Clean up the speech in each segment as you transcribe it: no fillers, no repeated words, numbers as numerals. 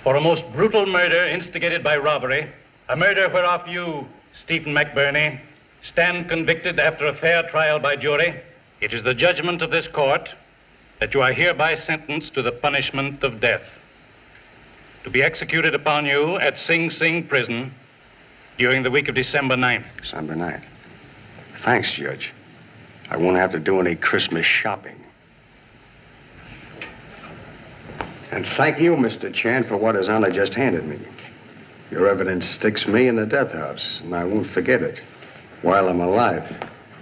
For a most brutal murder instigated by robbery, a murder whereof you, Stephen McBirney, stand convicted after a fair trial by jury, it is the judgment of this court that you are hereby sentenced to the punishment of death, to be executed upon you at Sing Sing Prison during the week of December 9th. December 9th. Thanks, Judge. I won't have to do any Christmas shopping. And thank you, Mr. Chan, for what His Honor just handed me. Your evidence sticks me in the death house, and I won't forget it while I'm alive.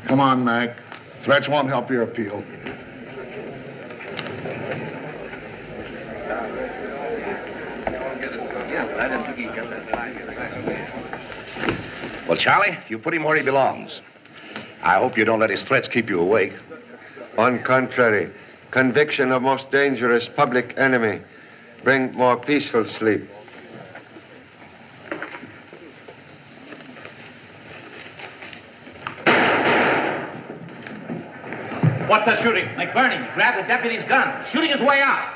Come on, Mac. Threats won't help your appeal. Well, Charlie, you put him where he belongs. I hope you don't let his threats keep you awake. On contrary, conviction of most dangerous public enemy bring more peaceful sleep. What's that shooting? McBirney grabbed the deputy's gun, shooting his way out.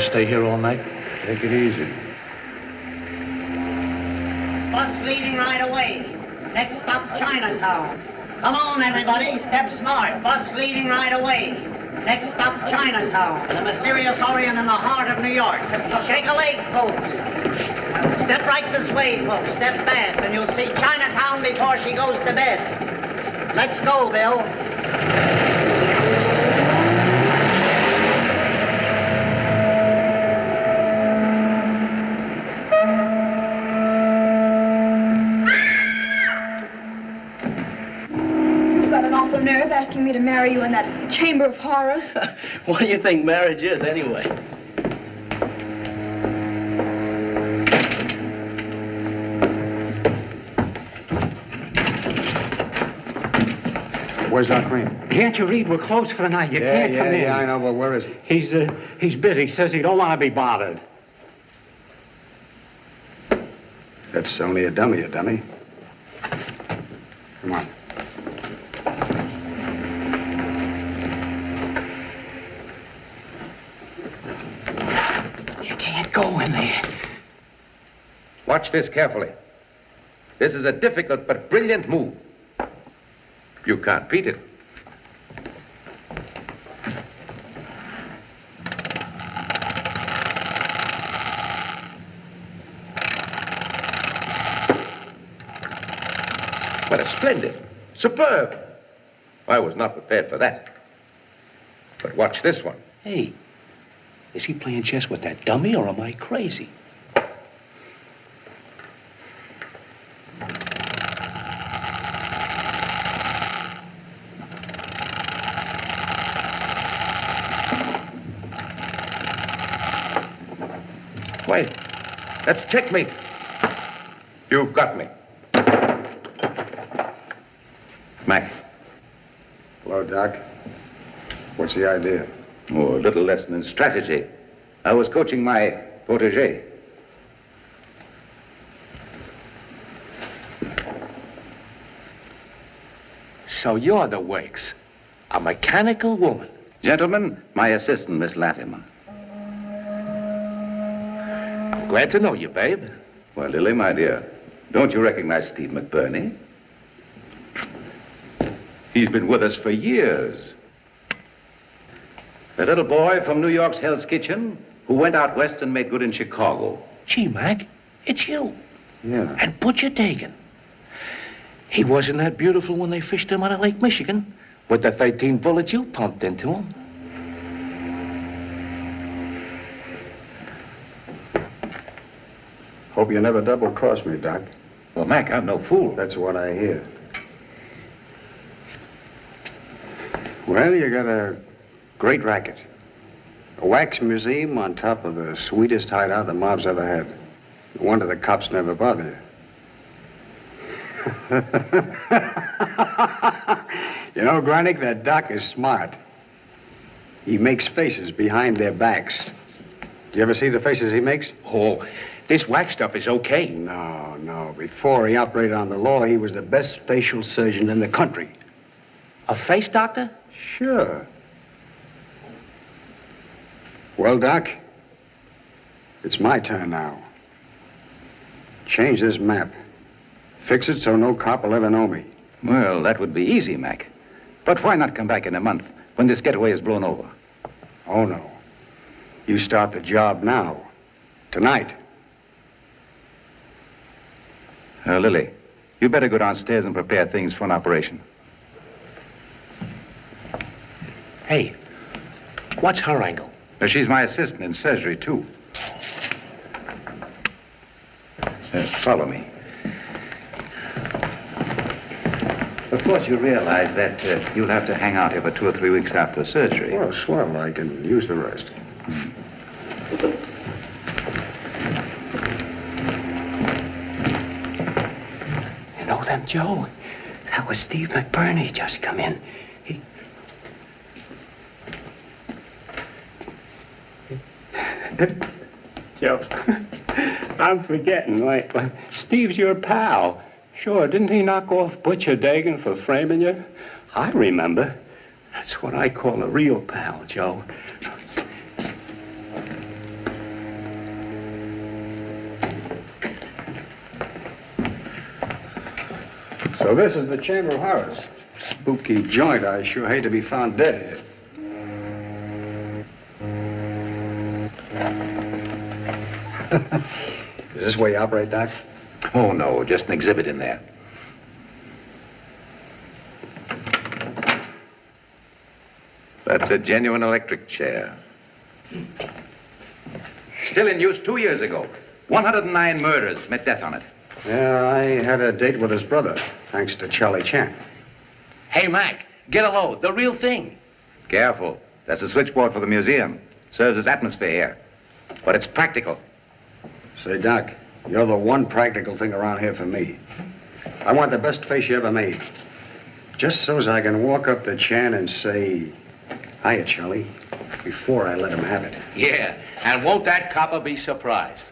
Stay here all night? Take it easy. Bus leaving right away. Next stop, Chinatown. Come on, everybody. Step smart. Bus leaving right away. Next stop, Chinatown. The mysterious Orient in the heart of New York. Shake a leg, folks. Step right this way, folks. Step fast, and you'll see Chinatown before she goes to bed. Let's go, Bill. Nerve asking me to marry you in that chamber of horrors. What do you think marriage is, anyway? Where's Doc Green? Can't you read? We're closed for the night. You can't come in. Yeah, I know, but where is he? He's busy. Says he don't want to be bothered. That's only a dummy. Come on. Go in there. Watch this carefully. This is a difficult but brilliant move. You can't beat it. What a splendid, superb. I was not prepared for that. But watch this one. Hey, is he playing chess with that dummy, or am I crazy? Wait, that's checkmate. You've got me. Mac. Hello, Doc. What's the idea? Oh, a little lesson in strategy. I was coaching my protégé. So you're the Wakes, a mechanical woman. Gentlemen, my assistant, Miss Latimer. I'm glad to know you, babe. Well, Lily, my dear, don't you recognize Steve McBirney? He's been with us for years. The little boy from New York's Hell's Kitchen who went out west and made good in Chicago. Gee, Mac, it's you. Yeah. And Butcher Dagan. He wasn't that beautiful when they fished him out of Lake Michigan with the 13 bullets you pumped into him. Hope you never double-cross me, Doc. Well, Mac, I'm no fool. That's what I hear. Well, you got a great racket. A wax museum on top of the sweetest hideout the mob's ever had. No wonder the cops never bother you. You know, Granick, that doc is smart. He makes faces behind their backs. Do you ever see the faces he makes? Oh, this wax stuff is okay. No. Before he operated on the law, he was the best facial surgeon in the country. A face doctor? Sure. Well, Doc, it's my turn now. Change this map. Fix it so no cop will ever know me. Well, that would be easy, Mac. But why not come back in a month when this getaway is blown over? Oh, no. You start the job now. Tonight. Lily, you better go downstairs and prepare things for an operation. Hey, what's her angle? She's my assistant in surgery, too. Follow me. Of course, you realize that you'll have to hang out here for 2 or 3 weeks after the surgery. Well, swell. I can use the rest. You know them, Joe? That was Steve McBirney just come in. Joe, I'm forgetting. Steve's your pal. Sure, didn't he knock off Butcher Dagan for framing you? I remember. That's what I call a real pal, Joe. So this is the Chamber of Horrors. Spooky joint. I sure hate to be found dead here. Is this where you operate, Doc? Oh, no, just an exhibit in there. That's a genuine electric chair. Still in use 2 years ago. 109 murders met death on it. Yeah, I had a date with his brother, thanks to Charlie Chan. Hey, Mac, get a load. The real thing. Careful. That's a switchboard for the museum. Serves as atmosphere here. But it's practical. Say, Doc, you're the one practical thing around here for me. I want the best face you ever made. Just so as I can walk up to Chan and say, hiya, Charlie, before I let him have it. Yeah, and won't that copper be surprised?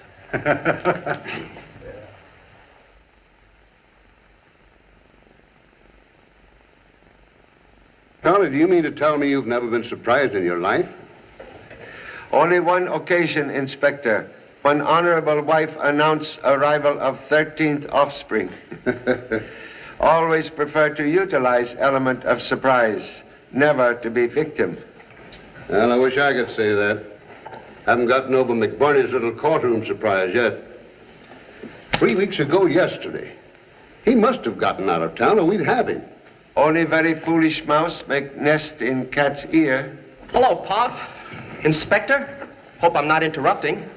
Charlie, do you mean to tell me you've never been surprised in your life? Only one occasion, Inspector, when honorable wife announced arrival of 13th offspring. Always prefer to utilize element of surprise, never to be victim. Well, I wish I could say that. Haven't gotten over McBirney's little courtroom surprise yet. 3 weeks ago yesterday. He must have gotten out of town or we'd have him. Only very foolish mouse make nest in cat's ear. Hello, Pop. Inspector? Hope I'm not interrupting.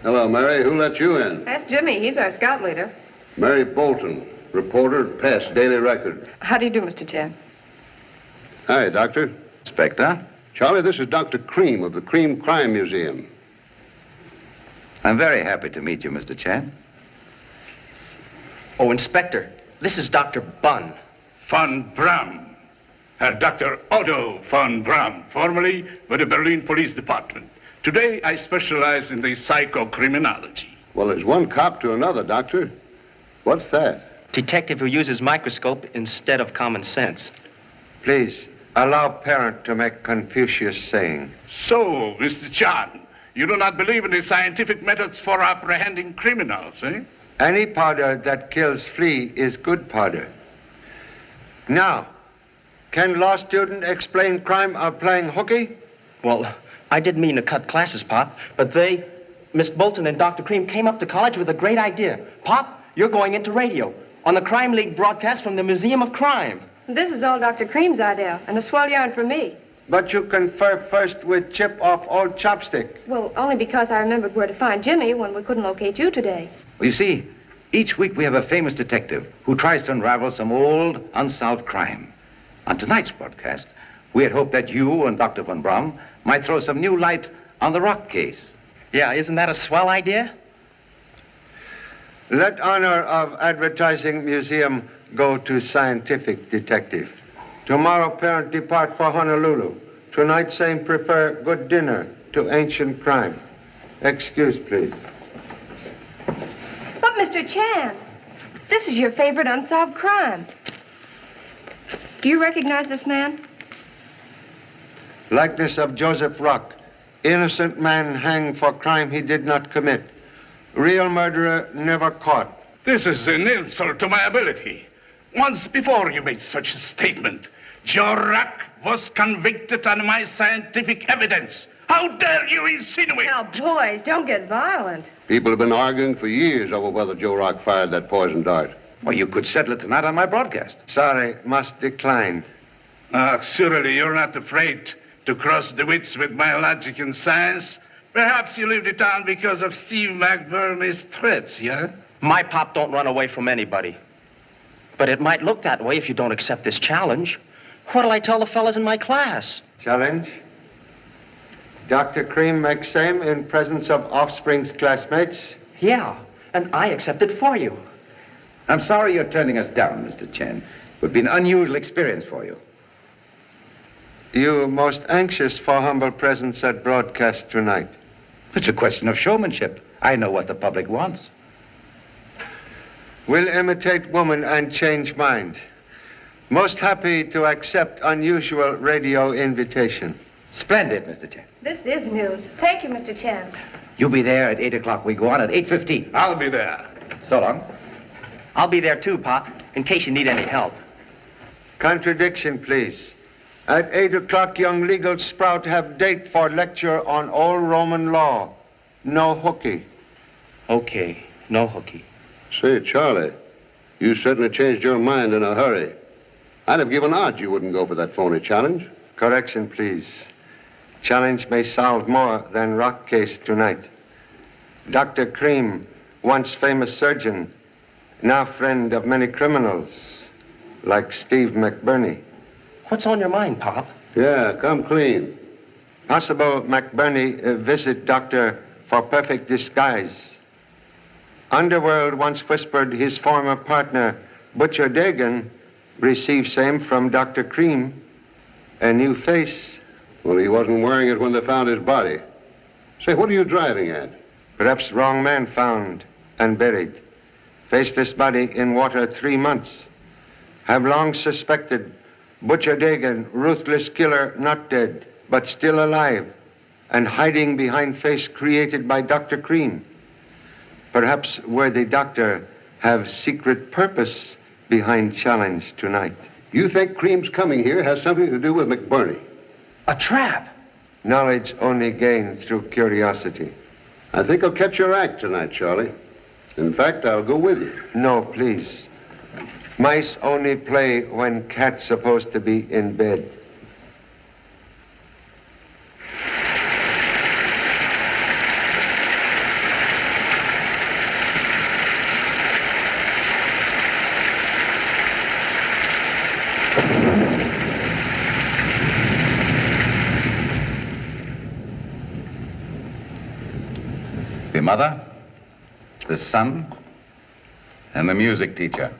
Hello, Mary. Who let you in? That's Jimmy. He's our scout leader. Mary Bolton, reporter at Pest Daily Record. How do you do, Mr. Chan? Hi, Doctor. Inspector? Charlie, this is Dr. Cream of the Cream Crime Museum. I'm very happy to meet you, Mr. Chan. Oh, Inspector, this is Dr. Bunn. Von Braun. Dr. Otto von Braun, formerly with the Berlin Police Department. Today, I specialize in the psychocriminology. Well, there's one cop to another, Doctor. What's that? Detective who uses microscope instead of common sense. Please, allow parent to make Confucius saying. So, Mr. Chan, you do not believe in the scientific methods for apprehending criminals, eh? Any powder that kills flea is good powder. Now, can law student explain crime of playing hooky? Well, I didn't mean to cut classes, Pop, but Miss Bolton and Dr. Cream came up to college with a great idea. Pop, you're going into radio on the Crime League broadcast from the Museum of Crime. This is all Dr. Cream's idea, and a swell yarn for me. But you confer first with Chip off old Chopstick. Well, only because I remembered where to find Jimmy when we couldn't locate you today. Well, you see, each week we have a famous detective who tries to unravel some old, unsolved crime. On tonight's broadcast, we had hoped that you and Dr. von Braun might throw some new light on the rock case. Yeah, isn't that a swell idea? Let honor of advertising museum go to scientific detective. Tomorrow, parent depart for Honolulu. Tonight, same prefer good dinner to ancient crime. Excuse, please. But, Mr. Chan, this is your favorite unsolved crime. Do you recognize this man? Likeness of Joseph Rock. Innocent man hanged for crime he did not commit. Real murderer never caught. This is an insult to my ability. Once before you made such a statement. Joe Rock was convicted on my scientific evidence. How dare you insinuate? Now, boys, don't get violent. People have been arguing for years over whether Joe Rock fired that poison dart. Well, you could settle it tonight on my broadcast. Sorry, must decline. Surely you're not afraid to cross the wits with my logic and science. Perhaps you lived it down because of Steve McBirney's threats, yeah? My pop don't run away from anybody. But it might look that way if you don't accept this challenge. What'll I tell the fellas in my class? Challenge? Dr. Cream makes same in presence of offspring's classmates? Yeah, and I accept it for you. I'm sorry you're turning us down, Mr. Chen. It would be an unusual experience for you. You most anxious for humble presence at broadcast tonight? It's a question of showmanship. I know what the public wants. Will imitate woman and change mind. Most happy to accept unusual radio invitation. Splendid, Mr. Chen. This is news. Thank you, Mr. Chan. You'll be there at 8 o'clock. We go on at 8:15. I'll be there. So long. I'll be there too, Pop, in case you need any help. Contradiction, please. At 8 o'clock, young legal sprout have date for lecture on old Roman law. No hooky. Okay, no hooky. Say, Charlie, you certainly changed your mind in a hurry. I'd have given odds you wouldn't go for that phony challenge. Correction, please. Challenge may solve more than rock case tonight. Dr. Cream, once famous surgeon, now friend of many criminals, like Steve McBirney. What's on your mind, Pop? Yeah, come clean. Possible McBirney visit doctor for perfect disguise. Underworld once whispered his former partner, Butcher Dagan, received same from Dr. Cream. A new face. Well, he wasn't wearing it when they found his body. Say, what are you driving at? Perhaps wrong man found and buried. Faceless body in water 3 months. Have long suspected Butcher Dagan, ruthless killer, not dead, but still alive, and hiding behind face created by Dr. Cream. Perhaps worthy doctor have secret purpose behind challenge tonight. You think Cream's coming here has something to do with McBirney? A trap. Knowledge only gained through curiosity. I think I'll catch your act tonight, Charlie. In fact, I'll go with you. No, please. Mice only play when cat's supposed to be in bed. The mother, the son, and the music teacher.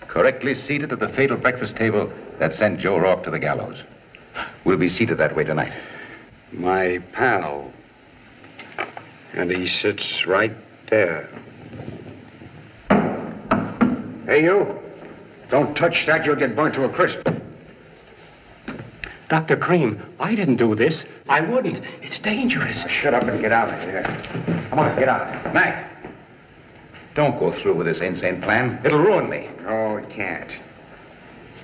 Correctly seated at the fatal breakfast table that sent Joe Rourke to the gallows. We'll be seated that way tonight. My pal. And he sits right there. Hey, you. Don't touch that. You'll get burnt to a crisp. Dr. Cream, I didn't do this. I wouldn't. It's dangerous. Shut up and get out of here. Come on, get out. Mac, don't go through with this insane plan. It'll ruin me. No, it can't.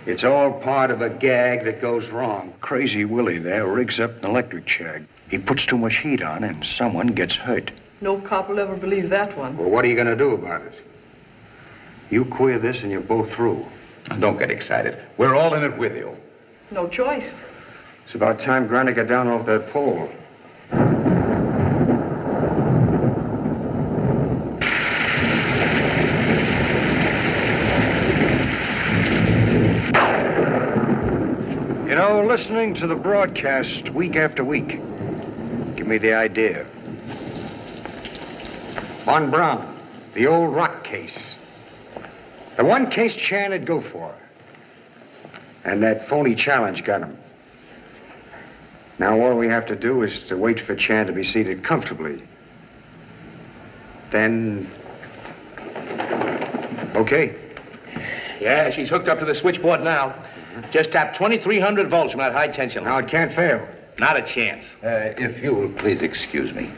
It's all part of a gag that goes wrong. Crazy Willie there rigs up an electric chair. He puts too much heat on and someone gets hurt. No cop will ever believe that one. Well, what are you going to do about it? You queer this and you're both through. Don't get excited. We're all in it with you. No choice. It's about time Granny got down off that pole. You know, listening to the broadcast week after week Give me the idea. Von Braun, the old rock case. The one case Chan go for. And that phony challenge got him. Now all we have to do is to wait for Chan to be seated comfortably. Then... Okay. Yeah, she's hooked up to the switchboard now. Just tapped 2,300 volts from that high tension. Now it can't fail. Not a chance. If you will please excuse me.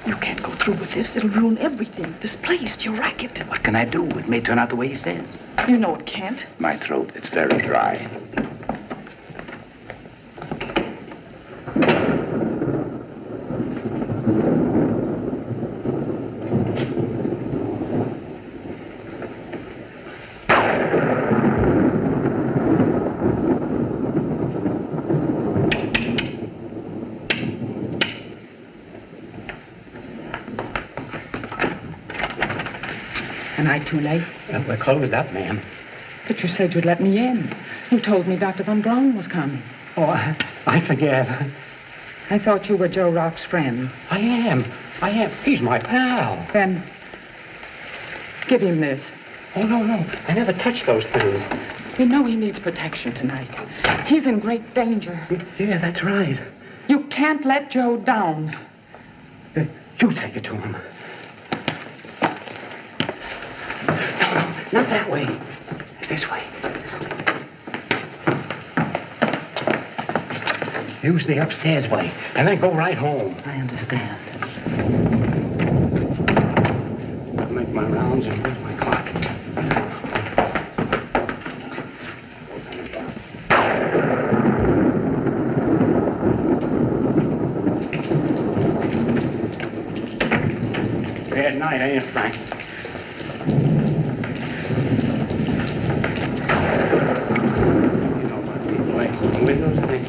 You can't go through with this. It'll ruin everything. This place, your racket. What can I do? It may turn out the way he says. You know it can't. My throat, it's very dry. Am I too late? We're closed up, ma'am. But you said you'd let me in. You told me Dr. Von Braun was coming. Oh, I forget. I thought you were Joe Rock's friend. I am. He's my pal. Then, give him this. Oh, no. I never touched those things. You know he needs protection tonight. He's in great danger. Yeah, that's right. You can't let Joe down. You take it to him. No, not that way. This way. Use the upstairs way, and then go right home. I understand. I'll make my rounds and where's my clock? Bad night, ain't it, Frank? Windows, I think.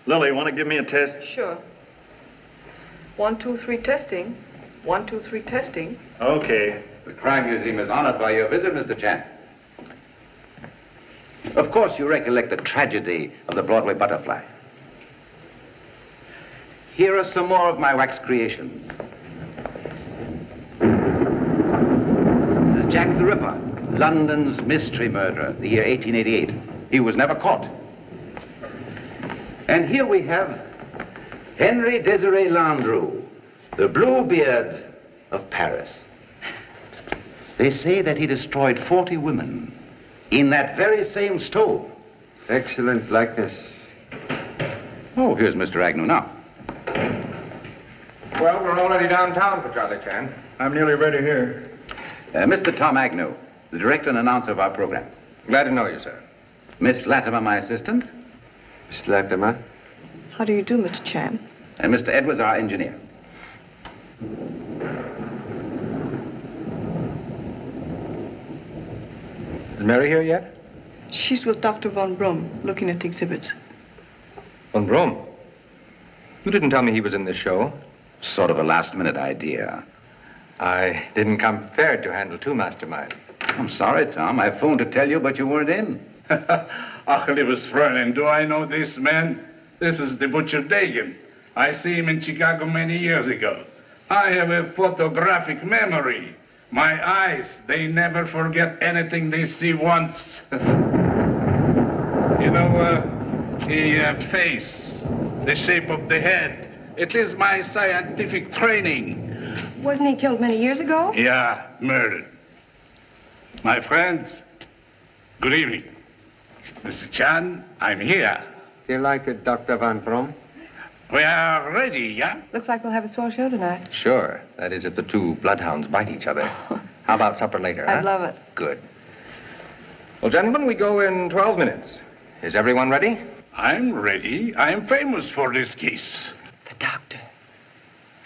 Lily, want to give me a test? Sure. 1, 2, 3 testing. 1, 2, 3 testing. Okay. The Crime Museum is honored by your visit, Mr. Chan. Of course, you recollect the tragedy of the Broadway butterfly. Here are some more of my wax creations. This is Jack the Ripper, London's mystery murderer, the year 1888. He was never caught. And here we have Henry Desiree Landru, the Bluebeard of Paris. They say that he destroyed 40 women in that very same stove. Excellent likeness. Oh, here's Mr. Agnew now. Well, we're already downtown for Charlie Chan. I'm nearly ready here. Mr. Tom Agnew, the director and announcer of our program. Glad to know you, sir. Miss Latimer, my assistant. Miss Latimer. How do you do, Mr. Chan? And Mr. Edwards, our engineer. Is Mary here yet? She's with Dr. Von Brum, looking at the exhibits. Von Brum? You didn't tell me he was in this show. Sort of a last-minute idea. I didn't come prepared to handle two masterminds. I'm sorry, Tom. I phoned to tell you, but you weren't in. Willie Fern, and do I know this man? This is the butcher Dagan. I see him in Chicago many years ago. I have a photographic memory. My eyes, they never forget anything they see once. You know, the face, the shape of the head. It is my scientific training. Wasn't he killed many years ago? Yeah, murdered. My friends, good evening. Mr. Chan, I'm here. You like it, Dr. Von Brum? We are ready, yeah? Looks like we'll have a swell show tonight. Sure. That is if the two bloodhounds bite each other. How about supper later, I'd love it. Good. Well, gentlemen, we go in 12 minutes. Is everyone ready? I'm ready. I am famous for this case.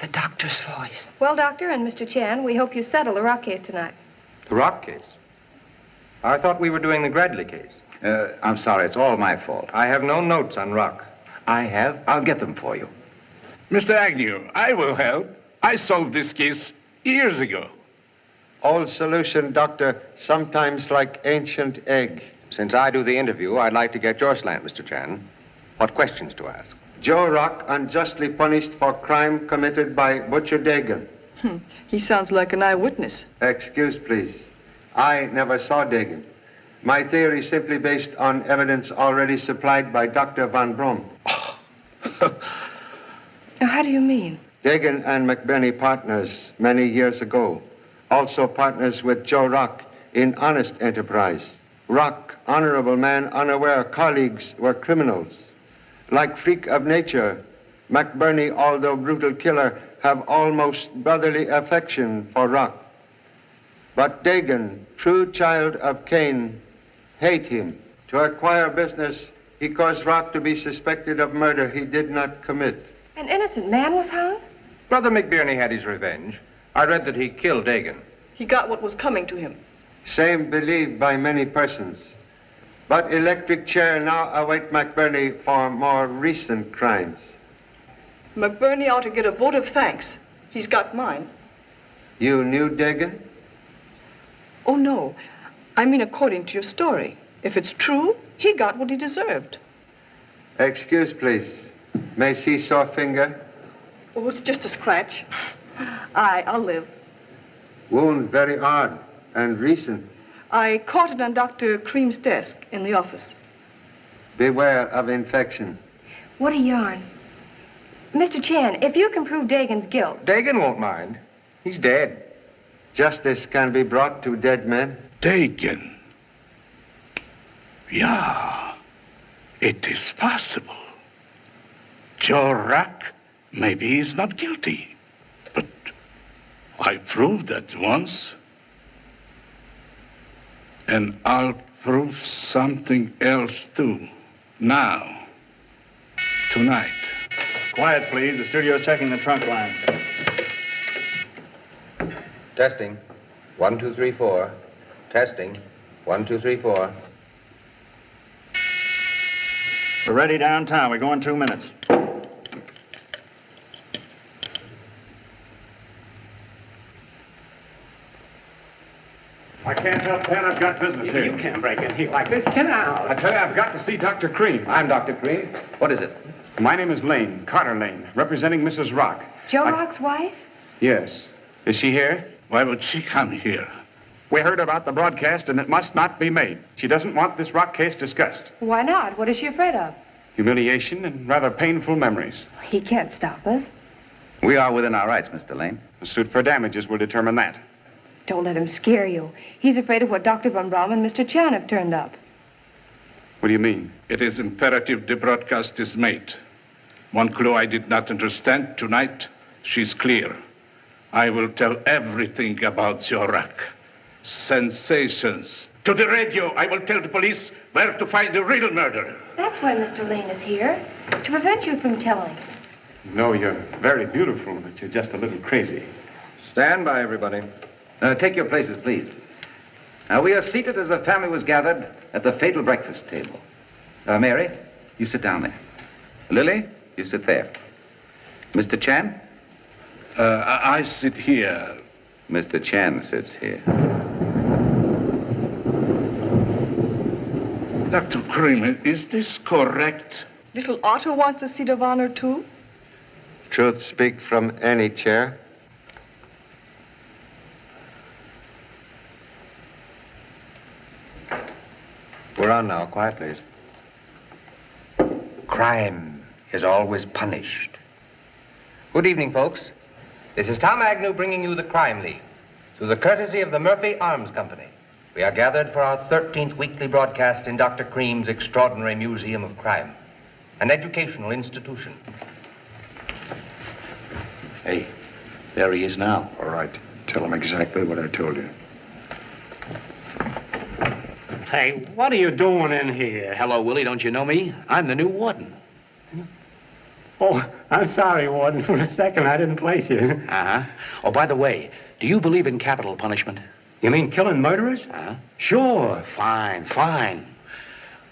The doctor's voice. Well, Doctor and Mr. Chan, we hope you settle the rock case tonight. The Rock case? I thought we were doing the Gradley case. I'm sorry. It's all my fault. I have no notes on Rock. I have. I'll get them for you. Mr. Agnew, I will help. I solved this case years ago. Old solution, Doctor, sometimes like ancient egg. Since I do the interview, I'd like to get your slant, Mr. Chan. What questions to ask? Joe Rock unjustly punished for crime committed by Butcher Dagan. He sounds like an eyewitness. Excuse, please. I never saw Dagan. My theory is simply based on evidence already supplied by Dr. Von Brum. Now, how do you mean? Dagan and McBirney partners many years ago. Also partners with Joe Rock in honest enterprise. Rock, honorable man, unaware colleagues were criminals. Like freak of nature, McBirney, although brutal killer, have almost brotherly affection for Rock. But Dagan, true child of Cain, hate him. To acquire business, he caused Rock to be suspected of murder he did not commit. An innocent man was hung? Brother McBirney had his revenge. I read that he killed Dagan. He got what was coming to him. Same believed by many persons. But electric chair now await McBirney for more recent crimes. McBirney ought to get a vote of thanks. He's got mine. You knew Dagan? Oh, no. I mean, according to your story. If it's true, he got what he deserved. Excuse, please. May see sore finger? Oh, it's just a scratch. I'll live. Wound very odd and recent. I caught it on Dr. Cream's desk in the office. Beware of infection. What a yarn. Mr. Chan, if you can prove Dagan's guilt... Dagan won't mind. He's dead. Justice can be brought to dead men. Dagan. Yeah, it is possible. Joe Rock, maybe he's not guilty. But I proved that once. And I'll prove something else, too. Now. Tonight. Quiet, please. The studio's checking the trunk line. Testing. 1, 2, 3, 4. Testing. 1, 2, 3, 4. We're ready downtown. We go in 2 minutes. I can't help that. I've got business here. You can't break in here like this. Get out. I tell you, I've got to see Dr. Cream. I'm Dr. Cream. What is it? My name is Lane, Carter Lane, representing Mrs. Rock. Joe Rock's wife? Yes. Is she here? Why would she come here? We heard about the broadcast, and it must not be made. She doesn't want this Rock case discussed. Why not? What is she afraid of? Humiliation and rather painful memories. He can't stop us. We are within our rights, Mr. Lane. A suit for damages will determine that. Don't let him scare you. He's afraid of what Dr. Von Braun and Mr. Chan have turned up. What do you mean? It is imperative the broadcast is made. One clue I did not understand tonight, she's clear. I will tell everything about your Rock. Sensations. To the radio, I will tell the police where to find the real murderer. That's why Mr. Lane is here, to prevent you from telling. No, you're very beautiful, but you're just a little crazy. Stand by, everybody. Take your places, please. Now, we are seated as the family was gathered at the fatal breakfast table. Mary, you sit down there. Lily, you sit there. Mr. Chan? I sit here. Mr. Chan sits here. Dr. Cream, is this correct? Little Otto wants a seat of honor, too? Truth speak from any chair. We're on now. Quiet, please. Crime is always punished. Good evening, folks. This is Tom Agnew bringing you the Crime League through the courtesy of the Murphy Arms Company. We are gathered for our 13th weekly broadcast in Dr. Cream's extraordinary Museum of Crime, an educational institution. Hey, there he is now. All right. Tell him exactly what I told you. Hey, what are you doing in here? Hello, Willie. Don't you know me? I'm the new warden. Oh, I'm sorry, Warden. For a second, I didn't place you. Uh-huh. Oh, by the way, do you believe in capital punishment? You mean killing murderers? Uh-huh. Sure. Fine, fine.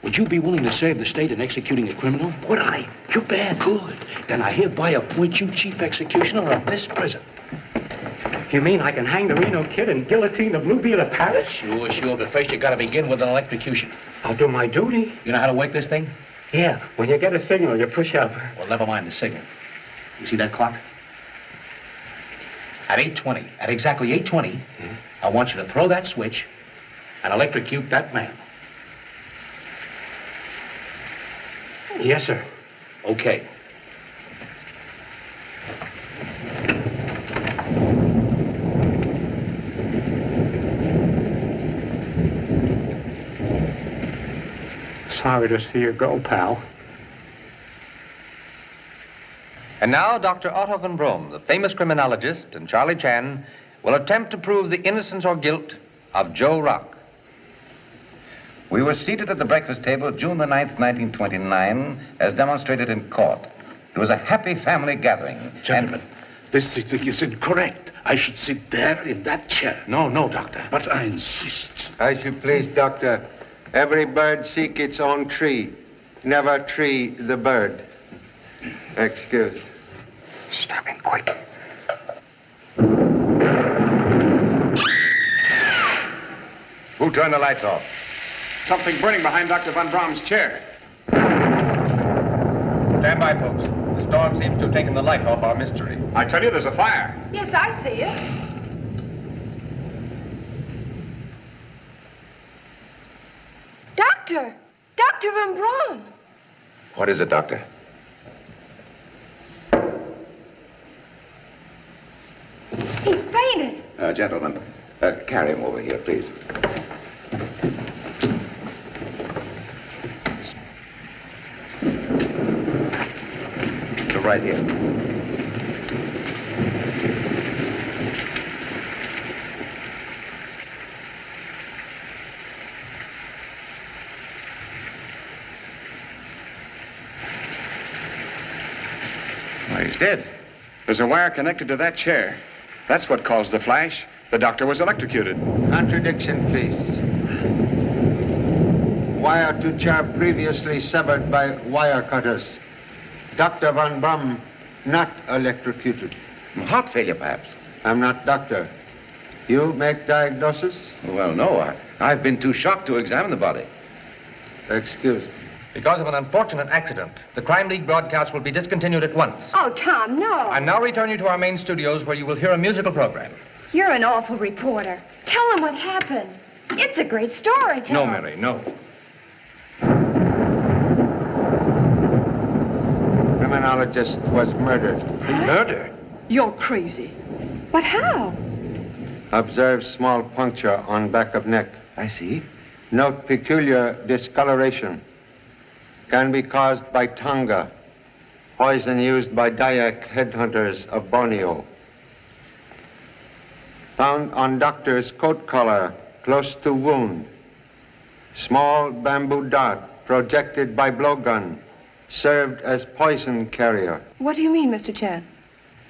Would you be willing to save the state in executing a criminal? Would I? You bet. Good. Then I hereby appoint you chief executioner of this prison. You mean I can hang the Reno kid and guillotine the Bluebeard of Paris? Sure, but first you gotta begin with an electrocution. I'll do my duty. You know how to work this thing? Yeah, when you get a signal, you push up. Well, never mind the signal. You see that clock? At 8:20, at exactly 8:20, I want you to throw that switch and electrocute that man. Yes, sir. Okay. Sorry to see you go, pal. And now, Dr. Otto von Braun, the famous criminologist, and Charlie Chan will attempt to prove the innocence or guilt of Joe Rock. We were seated at the breakfast table June the 9th, 1929, as demonstrated in court. It was a happy family gathering. Gentlemen, this thing is incorrect. I should sit there in that chair. No, Doctor. But I insist. As you please, Doctor. Every bird seek its own tree. Never tree the bird. Excuse. Stop him, quick. Who turned the lights off? Something burning behind Dr. Von Braun's chair. Stand by, folks. The storm seems to have taken the light off our mystery. I tell you, there's a fire. Yes, I see it. Doctor! Dr. Von Braun! What is it, Doctor? He's fainted. Gentlemen, carry him over here, please. Right here. Well, he's dead. There's a wire connected to that chair. That's what caused the flash. The doctor was electrocuted. Contradiction, please. Wire to chair previously severed by wire cutters. Dr. Van Brum not electrocuted. Heart failure, perhaps. I'm not doctor. You make diagnosis? Well, no. I've been too shocked to examine the body. Excuse. Because of an unfortunate accident, the Crime League broadcast will be discontinued at once. Oh, Tom, no. I now return you to our main studios where you will hear a musical program. You're an awful reporter. Tell him what happened. It's a great story, Tom. No, Mary, no. Criminologist was murdered. Murder? You're crazy. But how? Observe small puncture on back of neck. I see. Note peculiar discoloration. Can be caused by tonga, poison used by Dayak headhunters of Borneo. Found on doctor's coat collar, close to wound. Small bamboo dart projected by blowgun, served as poison carrier. What do you mean, Mr. Chan?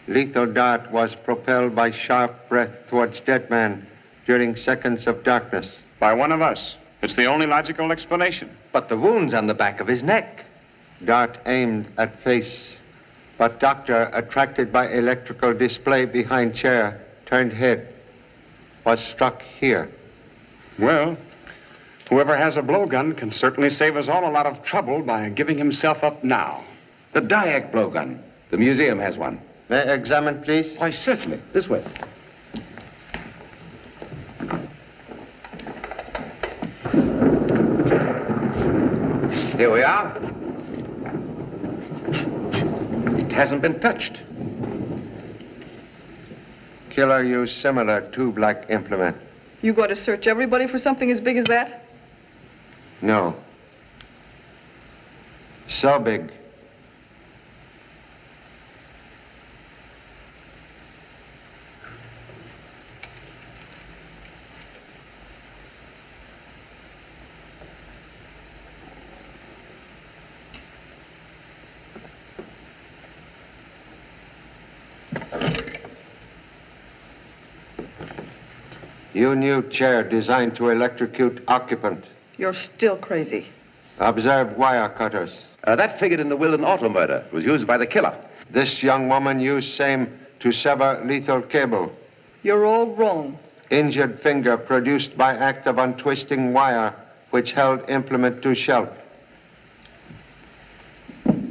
Lethal dart was propelled by sharp breath towards dead man during seconds of darkness. By one of us. It's the only logical explanation. But the wound's on the back of his neck. Dart aimed at face, but doctor, attracted by electrical display behind chair, turned head, was struck here. Well, whoever has a blowgun can certainly save us all a lot of trouble by giving himself up now. The Dayak blowgun. The museum has one. May I examine, please? Why, certainly. This way. Here we are. It hasn't been touched. Killer used similar tube-like implement. You going to search everybody for something as big as that? No. So big. You new chair designed to electrocute occupant. You're still crazy. Observe wire cutters. That figured in the Wilden auto murder. It was used by the killer. This young woman used same to sever lethal cable. You're all wrong. Injured finger produced by act of untwisting wire which held implement to shelf.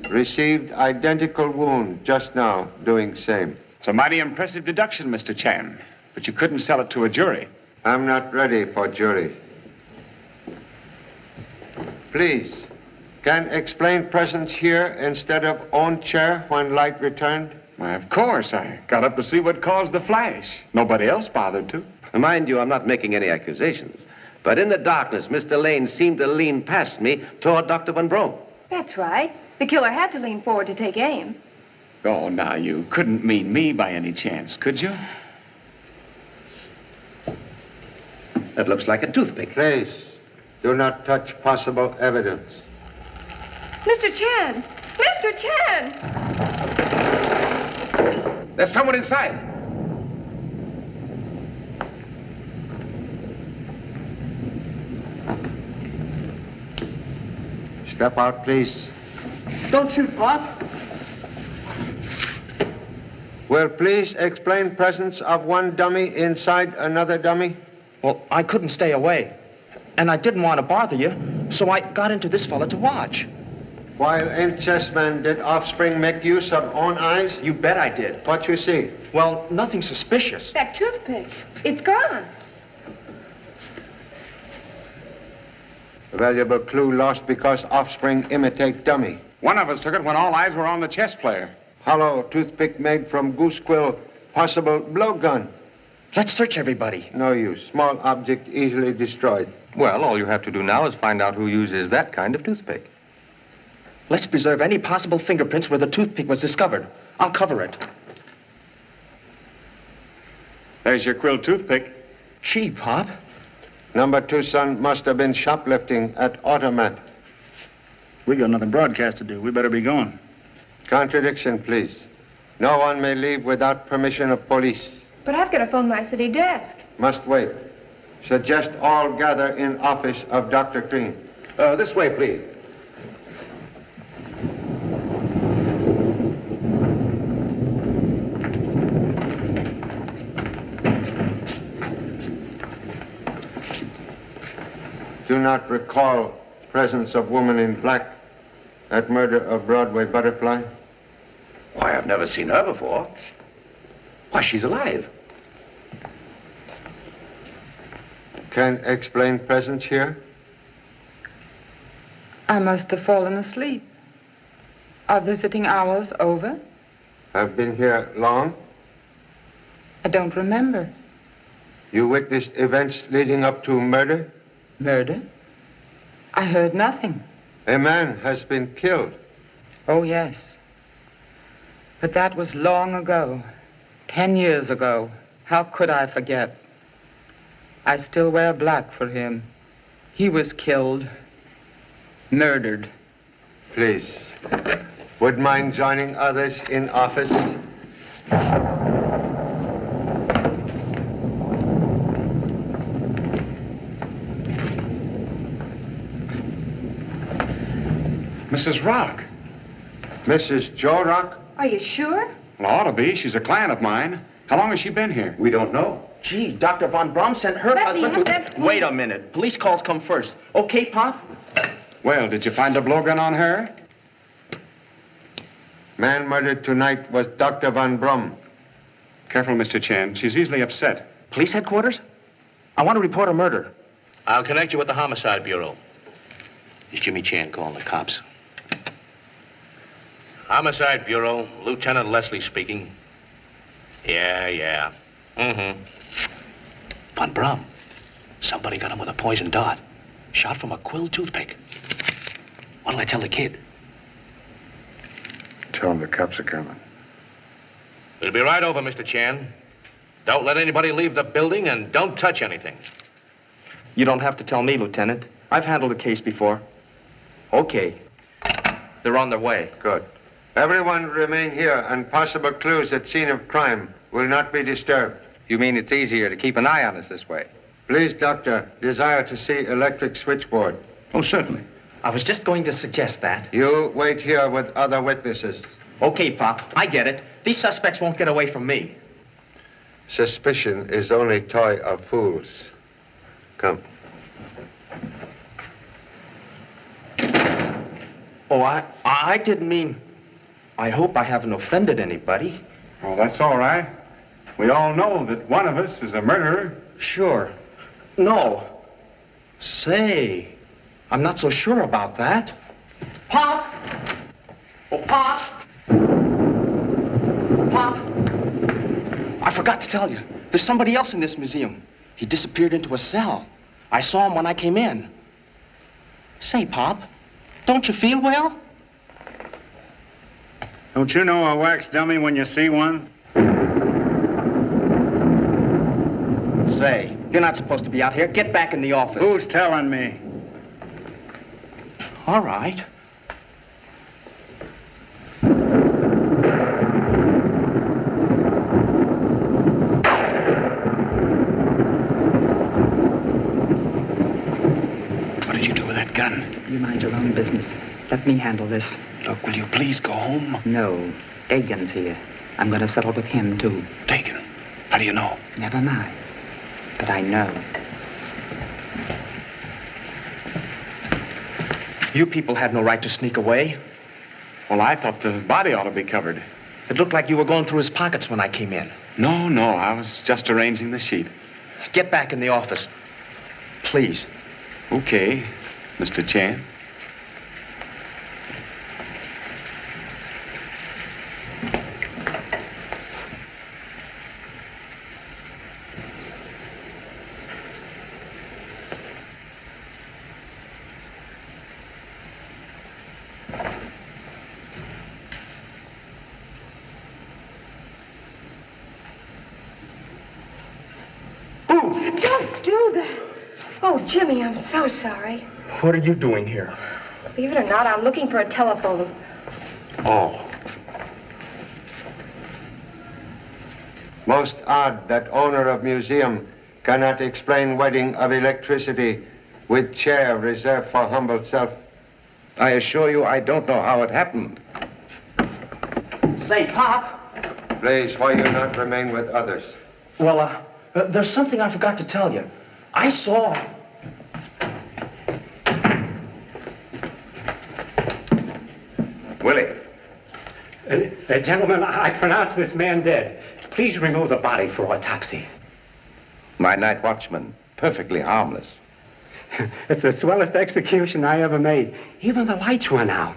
Received identical wound just now, doing same. It's a mighty impressive deduction, Mr. Chan. But you couldn't sell it to a jury. I'm not ready for jury. Please, can explain presence here instead of own chair when light returned? Why, of course. I got up to see what caused the flash. Nobody else bothered to. Mind you, I'm not making any accusations. But in the darkness, Mr. Lane seemed to lean past me toward Dr. Van Brom. That's right. The killer had to lean forward to take aim. Oh, now, you couldn't mean me by any chance, could you? That looks like a toothpick. Please, do not touch possible evidence. Mr. Chan! Mr. Chan! There's someone inside. Step out, please. Don't shoot, Pop. Will please explain presence of one dummy inside another dummy? Well, I couldn't stay away. And I didn't want to bother you, so I got into this fella to watch. While in chessmen, did offspring make use of own eyes? You bet I did. What you see? Well, nothing suspicious. That toothpick. It's gone. A valuable clue lost because offspring imitate dummy. One of us took it when all eyes were on the chess player. Hollow toothpick made from goose quill, possible blowgun. Let's search everybody. No use. Small object easily destroyed. Well, all you have to do now is find out who uses that kind of toothpick. Let's preserve any possible fingerprints where the toothpick was discovered. I'll cover it. There's your quill toothpick. Gee, Pop. Number 2 son must have been shoplifting at Automat. We got another broadcast to do. We better be going. Contradiction, please. No one may leave without permission of police. But I've got to phone my city desk. Must wait. Suggest all gather in office of Dr. Cream. This way, please. Do not recall presence of woman in black at murder of Broadway Butterfly? Why, I've never seen her before. Why, she's alive. Can explain presence here? I must have fallen asleep. Are visiting hours over? Have been here long? I don't remember. You witnessed events leading up to murder? Murder? I heard nothing. A man has been killed. Oh, yes. But that was long ago. 10 years ago. How could I forget? I still wear black for him. He was killed. Murdered. Please. Would mind joining others in office? Mrs. Rock. Mrs. Joe Rock? Are you sure? Well, ought to be. She's a client of mine. How long has she been here? We don't know. Gee, Dr. Von Braun sent her husband to... Wait a minute. Police calls come first. Okay, Pop? Well, did you find a blowgun on her? Man murdered tonight was Dr. Von Braun. Careful, Mr. Chen. She's easily upset. Police headquarters? I want to report a murder. I'll connect you with the Homicide Bureau. It's Jimmy Chan calling the cops. Homicide Bureau, Lieutenant Leslie speaking. Yeah. Mm-hmm. Von Braun. Somebody got him with a poison dart. Shot from a quill toothpick. What'll I tell the kid? Tell him the cops are coming. We'll be right over, Mr. Chan. Don't let anybody leave the building and don't touch anything. You don't have to tell me, Lieutenant. I've handled a case before. Okay. They're on their way. Good. Everyone remain here, and possible clues at scene of crime will not be disturbed. You mean it's easier to keep an eye on us this way? Please, Doctor, desire to see electric switchboard. Oh, certainly. I was just going to suggest that. You wait here with other witnesses. Okay, Pop, I get it. These suspects won't get away from me. Suspicion is only toy of fools. Come. Oh, I didn't mean... I hope I haven't offended anybody. Well, that's all right. We all know that one of us is a murderer. Sure. No. Say, I'm not so sure about that. Pop! Oh, Pop! Pop! I forgot to tell you. There's somebody else in this museum. He disappeared into a cell. I saw him when I came in. Say, Pop, don't you feel well? Don't you know a wax dummy when you see one? Say, you're not supposed to be out here. Get back in the office. Who's telling me? All right. What did you do with that gun? You mind your own business. Let me handle this. Look, will you please go home? No. Dagan's here. I'm going to settle with him, too. Dagan? How do you know? Never mind. But I know. You people had no right to sneak away. Well, I thought the body ought to be covered. It looked like you were going through his pockets when I came in. No. I was just arranging the sheet. Get back in the office. Please. Okay, Mr. Chan. Don't do that. Oh, Jimmy, I'm so sorry. What are you doing here? Believe it or not, I'm looking for a telephone. Oh. Most odd that owner of museum cannot explain wedding of electricity with chair reserved for humble self. I assure you I don't know how it happened. Say, Pop. Please, why you not remain with others? Well, there's something I forgot to tell you. I saw... Willie. Gentlemen, I pronounce this man dead. Please remove the body for autopsy. My night watchman, perfectly harmless. It's the swellest execution I ever made. Even the lights went out.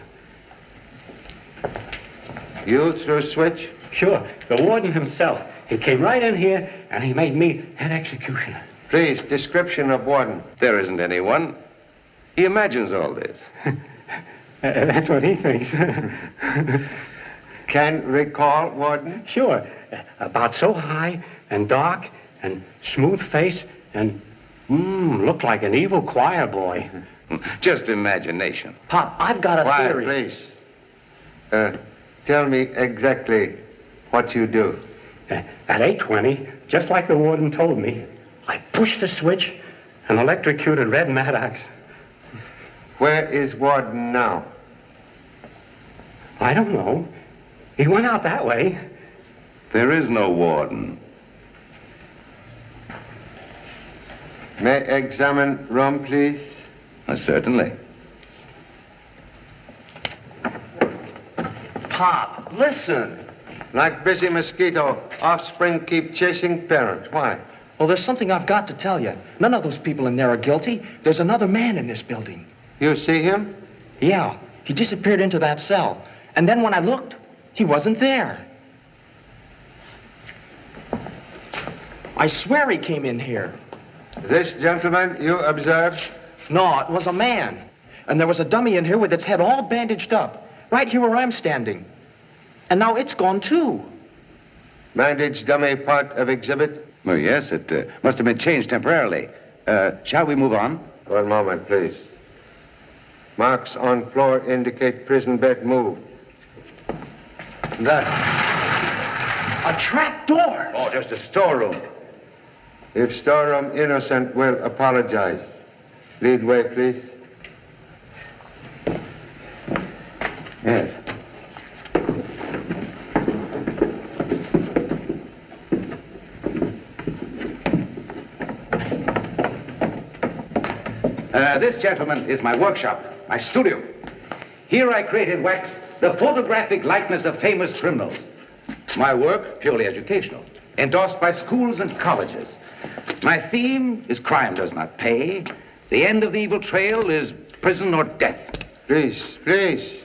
You threw switch? Sure, the warden himself. He came right in here and he made me head executioner. Please, description of warden. There isn't anyone. He imagines all this. That's what he thinks. Can recall warden? Sure. About so high and dark and smooth face and looked like an evil choir boy. Just imagination. Pop, I've got a Quiet, theory. Please. Tell me exactly what you do. At 8:20, just like the warden told me, I pushed the switch and electrocuted Red Maddox. Where is warden now? I don't know. He went out that way. There is no warden. May I examine room, please? Certainly. Pop, listen. Like busy mosquito, offspring keep chasing parents. Why? Well, there's something I've got to tell you. None of those people in there are guilty. There's another man in this building. You see him? Yeah. He disappeared into that cell. And then when I looked, he wasn't there. I swear he came in here. This gentleman you observed? No, it was a man. And there was a dummy in here with its head all bandaged up. Right here where I'm standing. And now it's gone too. Bandaged dummy part of exhibit? Oh, yes, it must have been changed temporarily. Shall we move on? One moment, please. Marks on floor indicate prison bed moved. That. A trap door. Oh, just a storeroom. If storeroom innocent will apologize. Lead way, please. Yes. This, gentlemen, is my workshop, my studio. Here I create in wax the photographic likeness of famous criminals. My work, purely educational, endorsed by schools and colleges. My theme is crime does not pay. The end of the evil trail is prison or death. Please, please.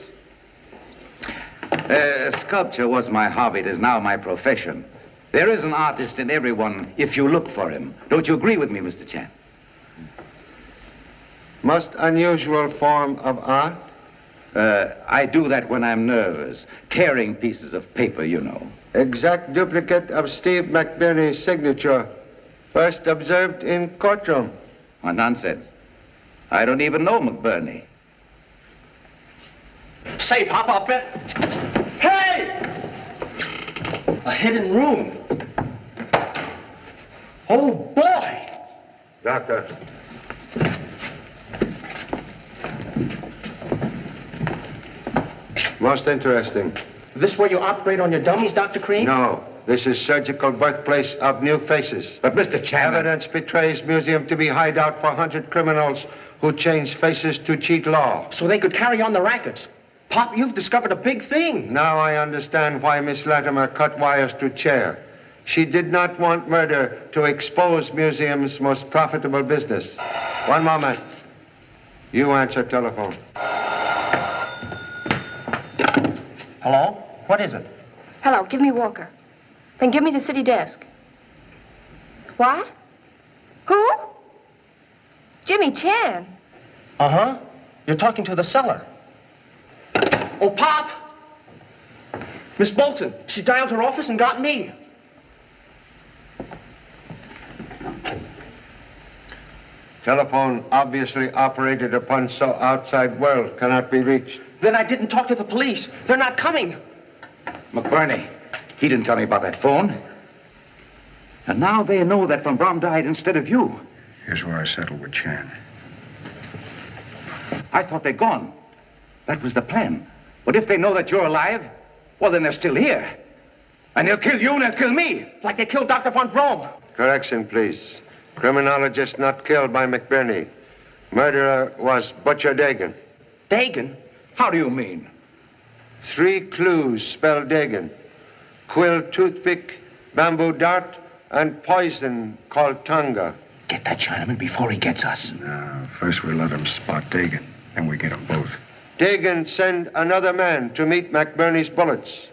Sculpture was my hobby. It is now my profession. There is an artist in everyone if you look for him. Don't you agree with me, Mr. Chan? Most unusual form of art? I do that when I'm nervous. Tearing pieces of paper, you know. Exact duplicate of Steve McBirney's signature. First observed in courtroom. Oh, nonsense. I don't even know McBirney. Say, Pop, I'll bet. Hey! A hidden room. Oh, boy! Doctor. Most interesting. This where you operate on your dummies, Dr. Cream? No. This is surgical birthplace of new faces. But Mr. Chapman... Evidence betrays museum to be hideout for 100 criminals who changed faces to cheat law. So they could carry on the rackets. Pop, you've discovered a big thing. Now I understand why Miss Latimer cut wires to chair. She did not want murder to expose museum's most profitable business. One moment. You answer telephone. Hello? What is it? Hello, give me Walker. Then give me the city desk. What? Who? Jimmy Chan. Uh-huh. You're talking to the cellar. Oh, Pop! Miss Bolton. She dialed her office and got me. Telephone obviously operated upon so outside world cannot be reached. Then I didn't talk to the police. They're not coming. McBirney, he didn't tell me about that phone. And now they know that Von Braun died instead of you. Here's where I settled with Chan. I thought they'd gone. That was the plan. But if they know that you're alive, well, then they're still here. And they'll kill you and they'll kill me. Like they killed Dr. von Braun. Correction, please. Criminologist not killed by McBirney. Murderer was Butcher Dagan. Dagan? How do you mean? 3 clues spell Dagan. Quill toothpick, bamboo dart, and poison called Tonga. Get that Chinaman before he gets us. No, first we let him spot Dagan, then we get them both. Dagan sent another man to meet McBirney's bullets.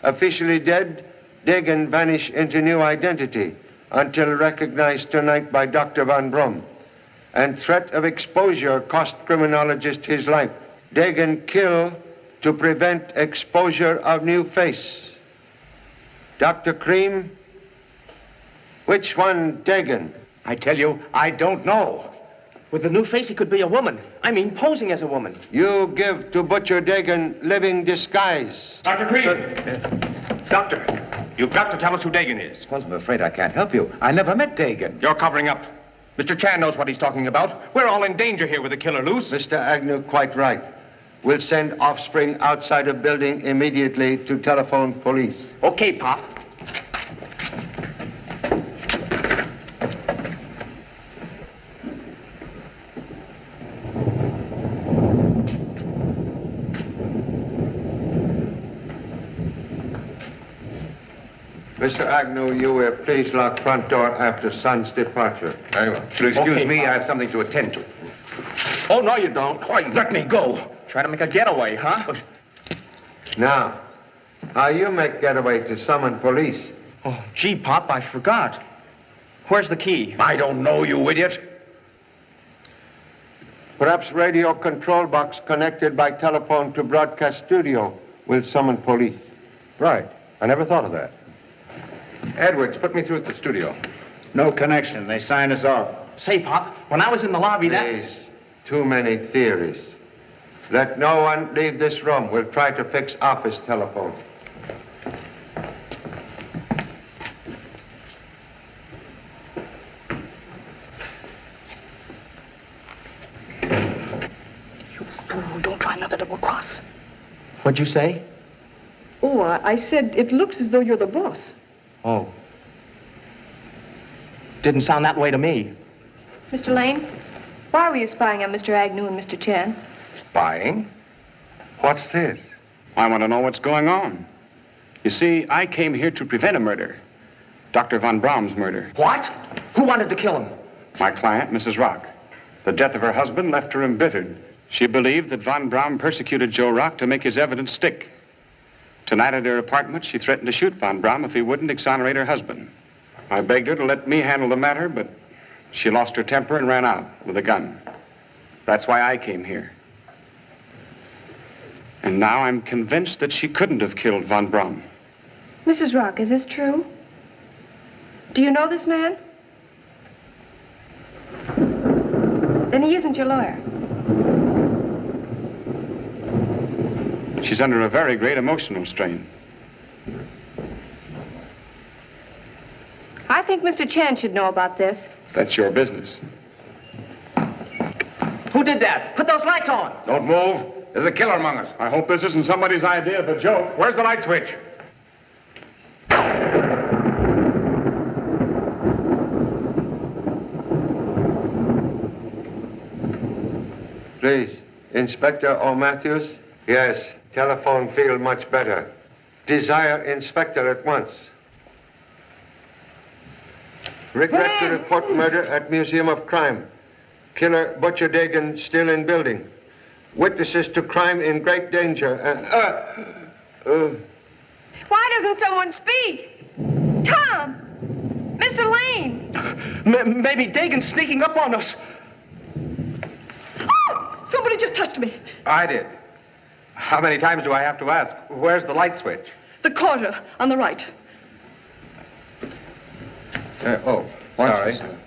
Officially dead, Dagan vanished into new identity until recognized tonight by Dr. von Braun. And threat of exposure cost criminologist his life. Dagan killed to prevent exposure of new face. Dr. Cream, which one Dagan? I tell you, I don't know. With the new face, he could be a woman. I mean, posing as a woman. You give to Butcher Dagan living disguise. Dr. Cream! Doctor, you've got to tell us who Dagan is. Well, I'm afraid I can't help you. I never met Dagan. You're covering up. Mr. Chan knows what he's talking about. We're all in danger here with the killer loose. Mr. Agnew, quite right. We'll send offspring outside the building immediately to telephone police. Okay, Pop. Mr. Agnew, you will please lock front door after son's departure. Very well. If you'll excuse me, I have something to attend to. Oh, no, you don't. Why, let me go. Try to make a getaway, huh? Now, how you make getaway to summon police? Oh, gee, Pop, I forgot. Where's the key? I don't know, you idiot. Perhaps radio control box connected by telephone to broadcast studio will summon police. Right. I never thought of that. Edwards, put me through at the studio. No connection. They signed us off. Say, Pop, when I was in the lobby, Please, too many theories. Let no one leave this room. We'll try to fix office telephone. You fool, don't try another double cross. What'd you say? Oh, I said it looks as though you're the boss. Oh. Didn't sound that way to me. Mr. Lane, why were you spying on Mr. Agnew and Mr. Chen? Spying? What's this? I want to know what's going on. You see, I came here to prevent a murder. Dr. von Braun's murder. What? Who wanted to kill him? My client, Mrs. Rock. The death of her husband left her embittered. She believed that von Braun persecuted Joe Rock to make his evidence stick. Tonight at her apartment, she threatened to shoot von Braun if he wouldn't exonerate her husband. I begged her to let me handle the matter, but she lost her temper and ran out with a gun. That's why I came here. And now I'm convinced that she couldn't have killed von Braun. Mrs. Rock, is this true? Do you know this man? Then he isn't your lawyer. She's under a very great emotional strain. I think Mr. Chen should know about this. That's your business. Who did that? Put those lights on. Don't move. There's a killer among us. I hope this isn't somebody's idea of a joke. Where's the light switch? Please, Inspector O'Matthews? Yes, telephone field much better. Desire inspector at once. Regret to report murder at Museum of Crime. Killer Butcher Dagan still in building. Witnesses to crime in great danger. Why doesn't someone speak? Tom! Mr. Lane! Maybe Dagan's sneaking up on us. Oh! Somebody just touched me. I did. How many times do I have to ask? Where's the light switch? The corner on the right.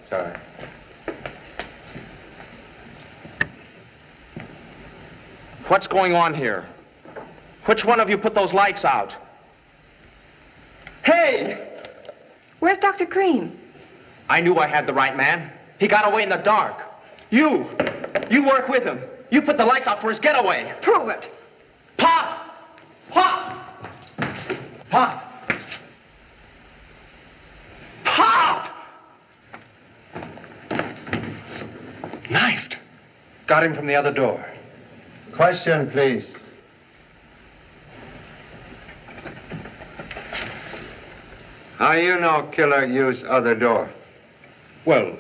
Sorry. What's going on here? Which one of you put those lights out? Hey! Where's Dr. Cream? I knew I had the right man. He got away in the dark. You work with him. You put the lights out for his getaway. Prove it. Pop! Pop! Pop! Pop! Knifed. Got him from the other door. Question, please. How you know killer used other door? Well,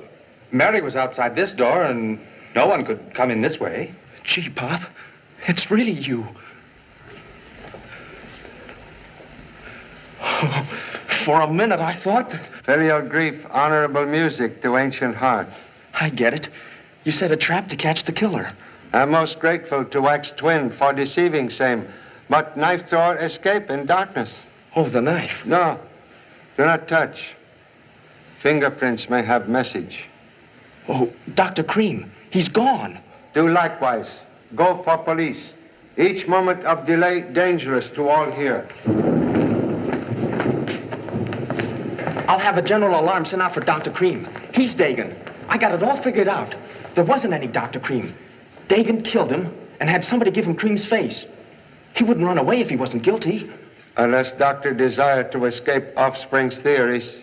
Mary was outside this door, and no one could come in this way. Gee, Pop, it's really you. Oh, for a minute, I thought that... Filial grief, honorable music to ancient heart. I get it. You set a trap to catch the killer. I'm most grateful to wax twin for deceiving same, but knife thrower escape in darkness. Oh, the knife? No, do not touch. Fingerprints may have message. Oh, Dr. Cream, he's gone. Do likewise. Go for police. Each moment of delay dangerous to all here. I'll have a general alarm sent out for Dr. Cream. He's Dagan. I got it all figured out. There wasn't any Dr. Cream. Dagan killed him and had somebody give him Cream's face. He wouldn't run away if he wasn't guilty. Unless Doctor desired to escape offspring's theories.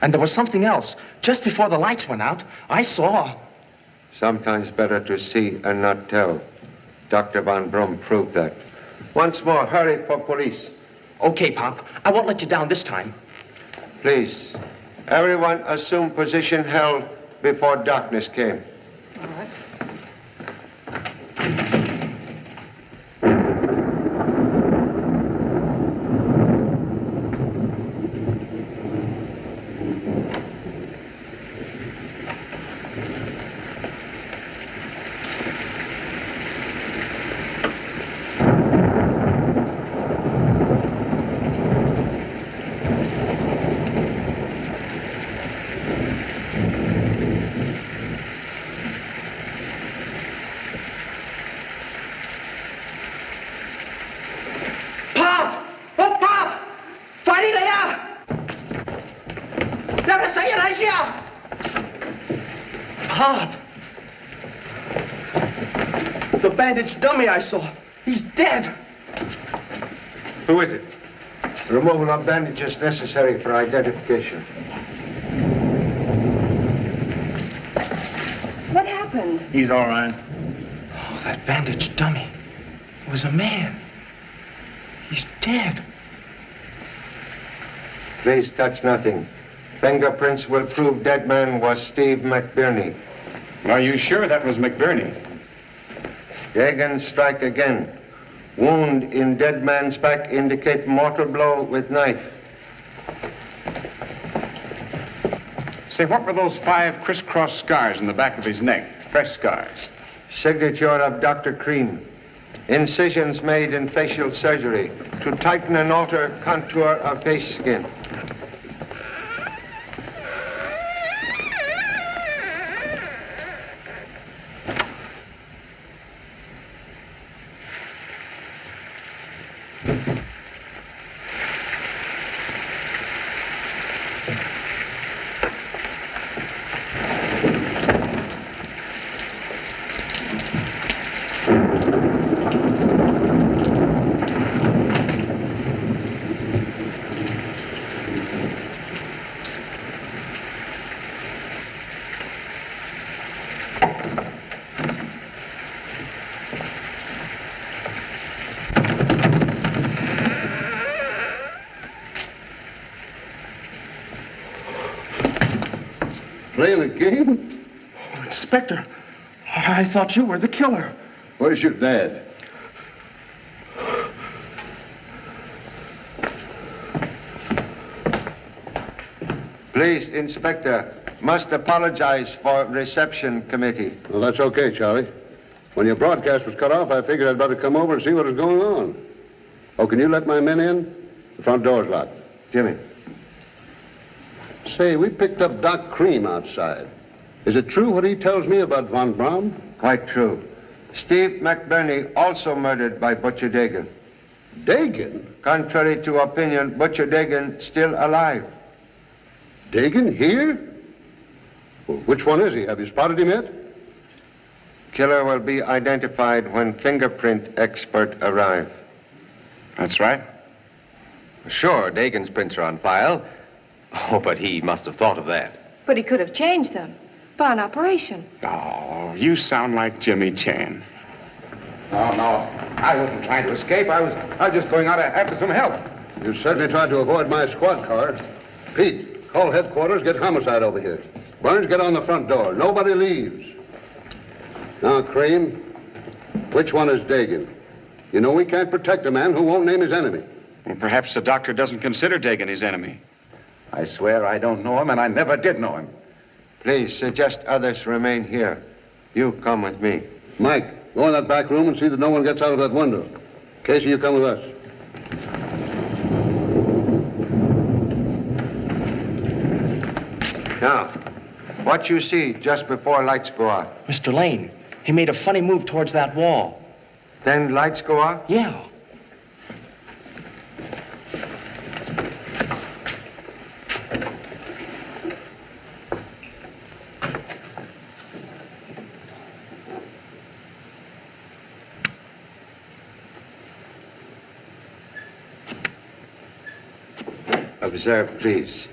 And there was something else. Just before the lights went out, I saw... Sometimes better to see and not tell. Dr. Von Brum proved that. Once more, hurry for police. Okay, Pop. I won't let you down this time. Please, everyone assume position held before darkness came. All right. Pop! The bandaged dummy I saw. He's dead. Who is it? Removal of bandages necessary for identification. What happened? He's all right. Oh, that bandaged dummy was a man. He's dead. Please touch nothing. Fingerprints will prove dead man was Steve McBirney. Are you sure that was McBirney? Dagan strike again. Wound in dead man's back indicate mortal blow with knife. Say, what were those 5 crisscross scars in the back of his neck? Fresh scars. Signature of Dr. Cream. Incisions made in facial surgery to tighten and alter contour of face skin. Playing a game? Oh, Inspector, I thought you were the killer. Where's your dad? Please, Inspector, must apologize for reception committee. Well, that's okay, Charlie. When your broadcast was cut off, I figured I'd better come over and see what was going on. Oh, can you let my men in? The front door's locked. Jimmy. Say, we picked up Doc Cream outside. Is it true what he tells me about Von Braun? Quite true. Steve McBirney also murdered by Butcher Dagan. Dagan? Contrary to opinion, Butcher Dagan still alive. Dagan here? Well, which one is he? Have you spotted him yet? Killer will be identified when fingerprint expert arrive. That's right. Sure, Dagan's prints are on file. Oh, but he must have thought of that. But he could have changed them by an operation. Oh, you sound like Jimmy Chan. No. I wasn't trying to escape. I was just going out after some help. You certainly tried to avoid my squad car. Pete, call headquarters, get homicide over here. Burns, get on the front door. Nobody leaves. Now, Cream, which one is Dagan? You know we can't protect a man who won't name his enemy. Well, perhaps the doctor doesn't consider Dagan his enemy. I swear I don't know him, and I never did know him. Please suggest others remain here. You come with me. Mike, go in that back room and see that no one gets out of that window. Casey, you come with us. Now, what you see just before lights go out? Mr. Lane, he made a funny move towards that wall. Then lights go out? Yeah. Observe, please.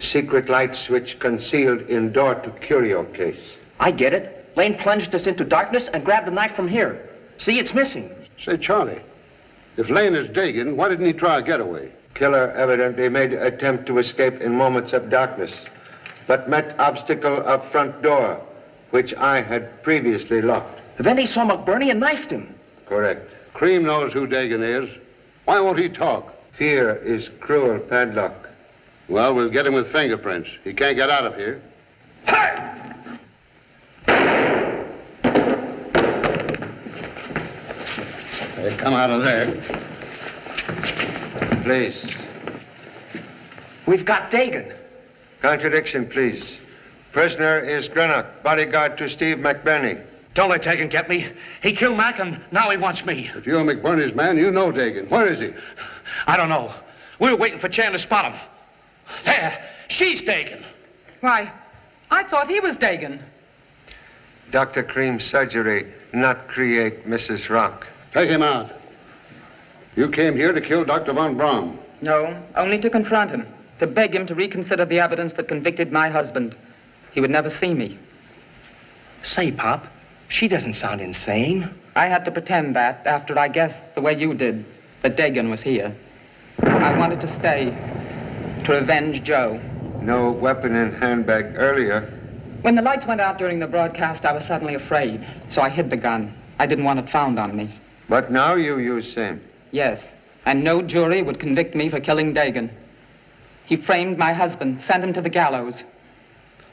Secret light switch concealed in door to curio case. I get it. Lane plunged us into darkness and grabbed a knife from here. See, it's missing. Say, Charlie, if Lane is Dagan, why didn't he try a getaway? Killer evidently made an attempt to escape in moments of darkness, but met obstacle of front door, which I had previously locked. Then he saw McBirney and knifed him. Correct. Cream knows who Dagan is. Why won't he talk? Fear is cruel padlock. Well, we'll get him with fingerprints. He can't get out of here. Hey, come out of there. Please. We've got Dagan. Contradiction, please. Prisoner is Greenock, bodyguard to Steve McBirney. Don't let Dagan get me. He killed Mac, and now he wants me. If you're McBirney's man, you know Dagan. Where is he? I don't know. We were waiting for Chan to spot him. There, she's Dagan. Why, I thought he was Dagan. Dr. Cream's surgery not create Mrs. Rock. Take him out. You came here to kill Dr. Von Braun. No, only to confront him, to beg him to reconsider the evidence that convicted my husband. He would never see me. Say, Pop, she doesn't sound insane. I had to pretend that after I guessed the way you did that Dagan was here. I wanted to stay to avenge Joe. No weapon in handbag earlier. When the lights went out during the broadcast, I was suddenly afraid, so I hid the gun. I didn't want it found on me. But now you use same. Yes, and no jury would convict me for killing Dagan. He framed my husband, sent him to the gallows.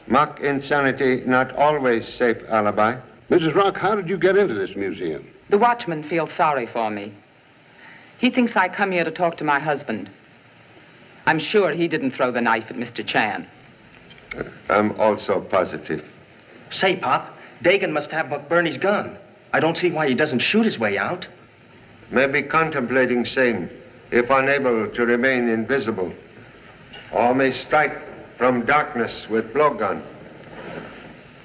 Mock insanity, not always safe alibi. Mrs. Rock, how did you get into this museum? The watchman feels sorry for me. He thinks I come here to talk to my husband. I'm sure he didn't throw the knife at Mr. Chan. I'm also positive. Say, Pop, Dagan must have McBirney's gun. I don't see why he doesn't shoot his way out. Maybe contemplating same, if unable to remain invisible. Or may strike from darkness with blowgun.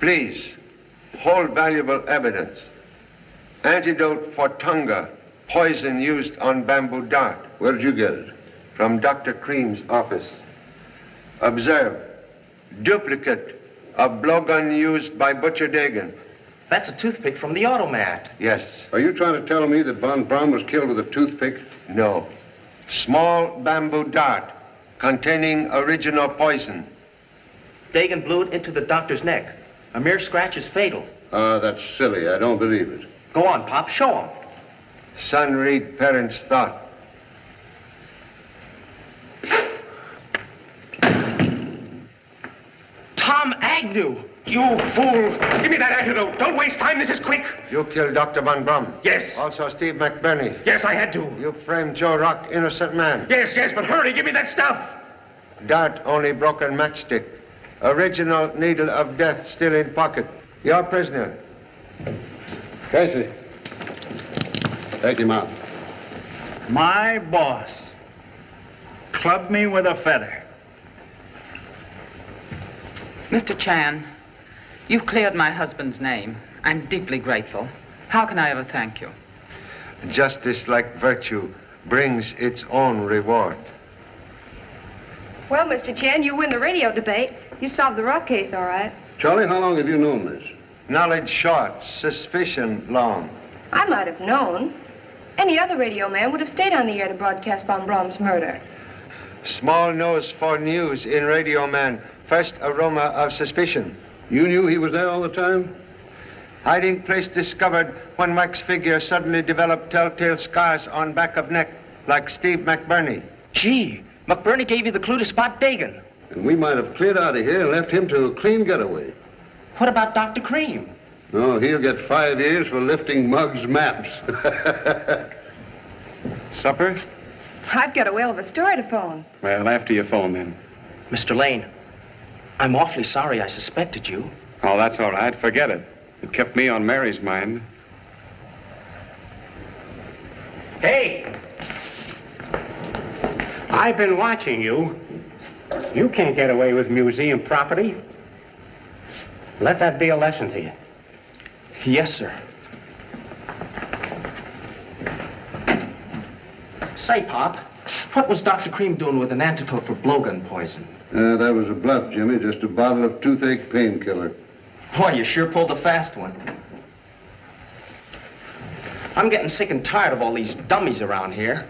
Please, hold valuable evidence. Antidote for Tonga, poison used on bamboo dart. Where did you get it? From Dr. Cream's office. Observe, duplicate of blowgun used by Butcher Dagan. That's a toothpick from the automat. Yes. Are you trying to tell me that Von Braun was killed with a toothpick? No. Small bamboo dart containing original poison. Dagan blew it into the doctor's neck. A mere scratch is fatal. That's silly. I don't believe it. Go on, Pop. Show him. Son read parents' thought. Tom Agnew! You fool! Give me that antidote. Don't waste time. This is quick. You killed Dr. Von Braun. Yes. Also Steve McBirney. Yes, I had to. You framed Joe Rock, innocent man. Yes, but hurry. Give me that stuff. Dart, only broken matchstick. Original needle of death still in pocket. Your prisoner. Casey. Take him out. My boss. Clubbed me with a feather. Mr. Chan, you've cleared my husband's name. I'm deeply grateful. How can I ever thank you? Justice, like virtue, brings its own reward. Well, Mr. Chen, you win the radio debate. You solved the Rock case, all right. Charlie, how long have you known this? Knowledge short, suspicion long. I might have known. Any other radio man would have stayed on the air to broadcast von Braun's murder. Small nose for news in Radio Man. First aroma of suspicion. You knew he was there all the time? Hiding place discovered when Mike's figure suddenly developed telltale scars on back of neck, like Steve McBirney. Gee, McBirney gave you the clue to spot Dagan. And we might have cleared out of here and left him to a clean getaway. What about Dr. Cream? No, he'll get 5 years for lifting Muggs' maps. Supper? I've got a whale of a story to phone. Well, after you phone, then. Mr. Lane, I'm awfully sorry I suspected you. Oh, that's all right. Forget it. It kept me on Mary's mind. Hey! I've been watching you. You can't get away with museum property. Let that be a lesson to you. Yes, sir. Say, Pop, what was Dr. Cream doing with an antidote for blowgun poison? That was a bluff, Jimmy. Just a bottle of toothache painkiller. Boy, you sure pulled a fast one. I'm getting sick and tired of all these dummies around here.